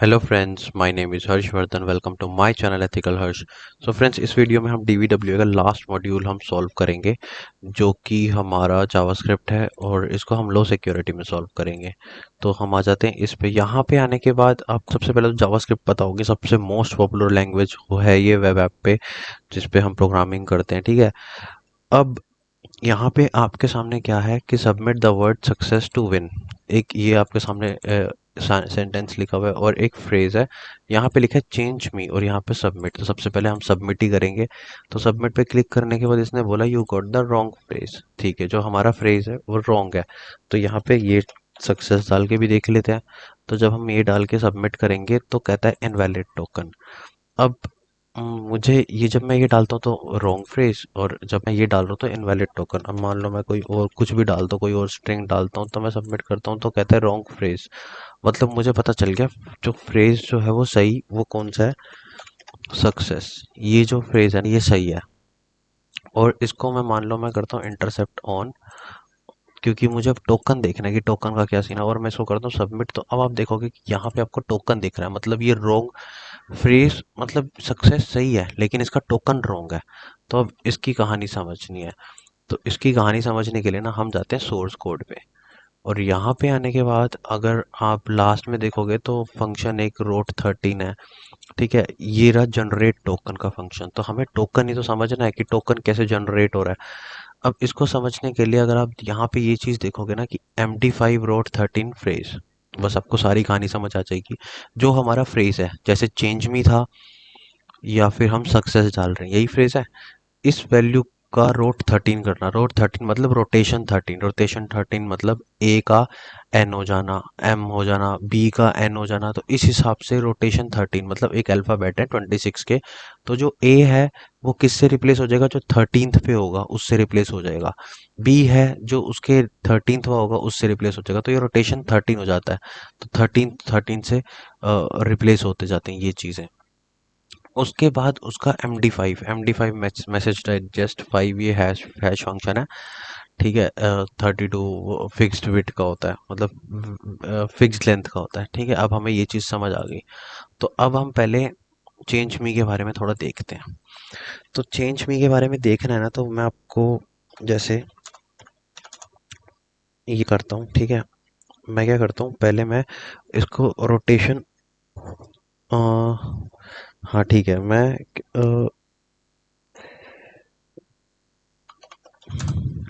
Hello friends, my name is Harshvardhan. Welcome to my channel ethical Harsh. So friends, इस video में हम डीवीडब्ल्यू का last module हम सॉल्व करेंगे, जो कि हमारा जावास्क्रिप्ट है और इसको हम लो सिक्योरिटी में सॉल्व करेंगे। तो हम आ जाते हैं इस पे। यहाँ पे आने के बाद आपको सबसे पहले तो जावास्क्रिप्ट पता होगी, सबसे मोस्ट पॉपुलर लैंग्वेज वो है ये वेब ऐप पे, जिस पे हम प्रोग्रामिंग करते हैं। ठीक है, अब यहाँ पे आपके सामने क्या है कि submit the word success to win. एक ये आपके सामने सेंटेंस लिखा हुआ है और एक फ्रेज है। यहाँ पे लिखा है चेंज मी और यहाँ पे सबमिट। तो सबसे पहले हम सबमिट ही करेंगे। तो सबमिट पे क्लिक करने के बाद इसने बोला you got the wrong phrase. ठीक है, जो हमारा फ्रेज है वो रॉन्ग है। तो यहाँ पे ये सक्सेस डाल के भी देख लेते हैं। तो जब हम ये डाल के सबमिट करेंगे तो कहता है इनवैलिड टोकन। अब मुझे ये, जब मैं ये डालता हूँ तो रॉन्ग फ्रेज, और जब मैं ये डाल रहा हूँ तो इनवैलिड टोकन। अब मान लो मैं कोई और कुछ भी डालता हूँ, कोई और स्ट्रिंग डालता हूँ, तो मैं सबमिट करता हूँ तो कहता है रॉन्ग फ्रेज। मतलब मुझे पता चल गया जो फ्रेज जो है वो सही, वो कौन सा है, सक्सेस। ये जो फ्रेज है ये सही है। और इसको मैं मान लो मैं करता हूँ इंटरसेप्ट ऑन, क्योंकि मुझे अब टोकन देखना है कि टोकन का क्या सीन है। और मैं इसको करता हूँ सबमिट। तो अब आप देखोगे कि यहाँ पे आपको टोकन दिख रहा है, मतलब ये रॉन्ग फ्रेज, मतलब सक्सेस सही है लेकिन इसका टोकन रॉन्ग है। तो अब इसकी कहानी समझनी है। तो इसकी कहानी समझने के लिए ना हम जाते हैं सोर्स कोड पे। और यहाँ पे आने के बाद अगर आप लास्ट में देखोगे तो फंक्शन एक रोट 13 है। ठीक है, ये रहा जनरेट टोकन का फंक्शन। तो हमें टोकन ही तो समझना है कि टोकन कैसे जनरेट हो रहा है। अब इसको समझने के लिए अगर आप यहाँ पे ये चीज़ देखोगे ना कि MD5 रोट 13 फ्रेज, बस आपको सारी कहानी समझ आ जाएगी। जो हमारा फ्रेज है, जैसे चेंज मी था या फिर हम सक्सेस डाल रहे हैं, यही फ्रेज है। इस वैल्यू का रोट 13 करना। रोट 13 मतलब रोटेशन 13। रोटेशन 13 मतलब ए का एन हो जाना, एम हो जाना, बी का एन हो जाना। तो इस हिसाब से रोटेशन 13 मतलब एक अल्फ़ाबेट है 26 के। तो जो ए है वो किससे रिप्लेस हो जाएगा, जो 13th पे होगा उससे रिप्लेस हो जाएगा। बी है जो उसके 13th होगा उससे रिप्लेस हो जाएगा। तो ये रोटेशन 13 हो जाता है। तो 13 से रिप्लेस होते जाते हैं ये चीज़ें। उसके बाद उसका M D five message digest 5, ये हैश हैश फंक्शन है। ठीक है, 32 फिक्स्ड बिट का होता है, मतलब फिक्स्ड लेंथ का होता है। ठीक है, अब हमें ये चीज़ समझ आ गई। तो अब हम पहले चेंज मी के बारे में थोड़ा देखते हैं। तो चेंज मी के बारे में देखना है ना, तो मैं आपको जैसे ये करता हूँ। ठीक है, मैं क्या करता हूँ, पहले मैं इसको रोटेशन, हाँ ठीक है, मैं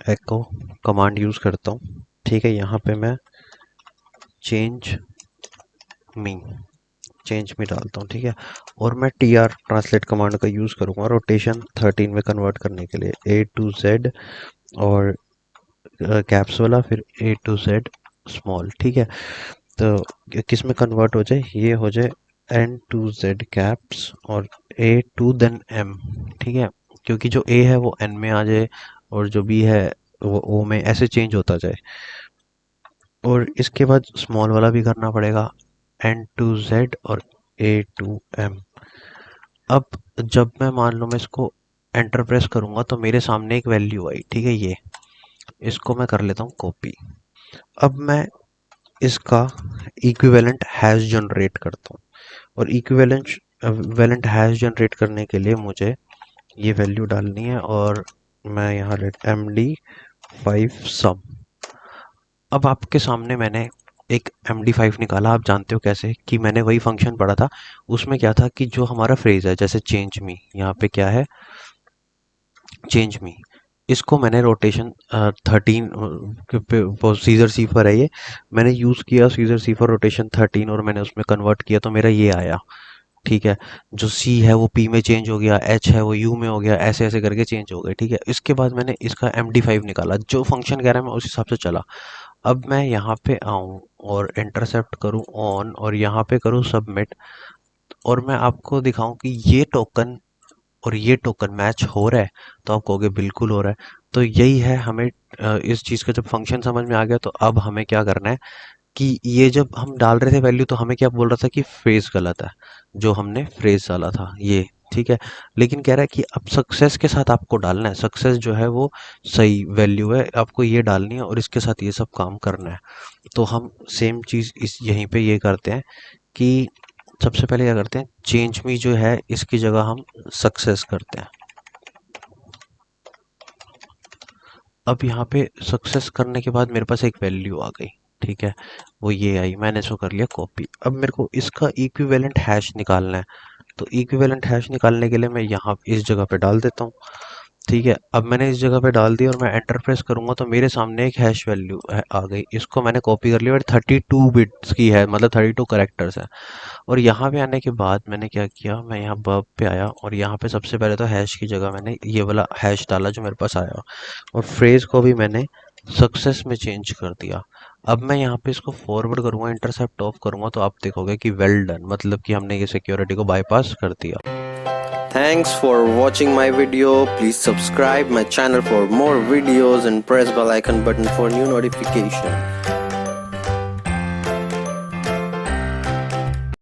एको कमांड यूज़ करता हूँ। ठीक है, यहाँ पे मैं चेंज मी चेंज मी डालता हूँ। ठीक है, और मैं TR ट्रांसलेट कमांड का यूज़ करूँगा रोटेशन 13 में कन्वर्ट करने के लिए। A to Z और कैप्स वाला, फिर A to Z स्मॉल। ठीक है, तो किस में कन्वर्ट हो जाए, ये हो जाए N to Z कैप्स और A to then M। ठीक है, क्योंकि जो A है वो N में आ जाए और जो B है वो O में, ऐसे चेंज होता जाए। और इसके बाद स्मॉल वाला भी करना पड़ेगा, N to Z और A to M। अब जब मैं मान लो मैं इसको एंटर प्रेस करूंगा तो मेरे सामने एक वैल्यू आई। ठीक है, ये इसको मैं कर लेता हूँ कॉपी। अब मैं इसका इक्विवेलेंट हैश जनरेट करता हूँ। और इक्विवेलेंट वैलेंट हैश जनरेट करने के लिए मुझे ये वैल्यू डालनी है। और मैं यहाँ MD5 सम। अब आपके सामने मैंने एक MD5 निकाला। आप जानते हो कैसे, कि मैंने वही फंक्शन पढ़ा था। उसमें क्या था कि जो हमारा फ्रेज है, जैसे चेंज मी, यहाँ पे क्या है, चेंज मी, इसको मैंने रोटेशन 13 सीजर सी पर है ये, मैंने यूज़ किया सीजर सी पर रोटेशन 13 और मैंने उसमें कन्वर्ट किया तो मेरा ये आया। ठीक है, जो सी है वो पी में चेंज हो गया, एच है वो यू में हो गया, ऐसे ऐसे करके चेंज हो गए। ठीक है, इसके बाद मैंने इसका MD5 निकाला, जो फंक्शन कह रहा है मैं उस हिसाब से चला। अब मैं यहाँ पे आऊँ और इंटरसेप्ट करूँ ऑन और यहाँ पे करूँ सबमिट, और मैं आपको दिखाऊं कि ये टोकन और ये टोकन मैच हो रहा है। तो आप कहोगे बिल्कुल हो रहा है। तो यही है, हमें इस चीज़ का जब फंक्शन समझ में आ गया तो अब हमें क्या करना है कि ये जब हम डाल रहे थे वैल्यू, तो हमें क्या बोल रहा था कि फ्रेज गलत है, जो हमने फ्रेज डाला था ये। ठीक है, लेकिन कह रहा है कि अब सक्सेस के साथ आपको डालना है, सक्सेस जो है वो सही वैल्यू है, आपको ये डालनी है और इसके साथ ये सब काम करना है। तो हम सेम चीज़ इस यहीं पे ये करते हैं कि सबसे पहले क्या करते हैं, चेंज मी जो है इसकी जगह हम सक्सेस करते हैं। अब यहाँ पे सक्सेस करने के बाद मेरे पास एक वैल्यू आ गई, ठीक है, वो ये आई, मैंने इसको कर लिया कॉपी। अब मेरे को इसका इक्विवेलेंट हैश निकालना है, तो इक्विवेलेंट हैश निकालने के लिए मैं यहाँ इस जगह पे डाल देता हूँ। ठीक है, अब मैंने इस जगह पे डाल दिया और मैं एंटर प्रेस करूंगा तो मेरे सामने एक हैश वैल्यू आ गई। इसको मैंने कॉपी कर लिया और 32 बिट्स की है, मतलब 32 करेक्टर्स है। और यहाँ पे आने के बाद मैंने क्या किया, मैं यहाँ वर्ब पे आया और यहाँ पे सबसे पहले तो हैश की जगह मैंने ये वाला हैश डाला जो मेरे पास आया, और फ्रेज को भी मैंने सक्सेस में चेंज कर दिया। अब मैं यहाँ पे इसको फॉरवर्ड करूंगा, इंटरसेप्ट ऑफ करूंगा, तो आप देखोगे कि वेल डन, मतलब कि हमने ये सिक्योरिटी को बाईपास कर दिया। Thanks for watching my video. Please subscribe my channel for more videos and press bell icon button for new notification.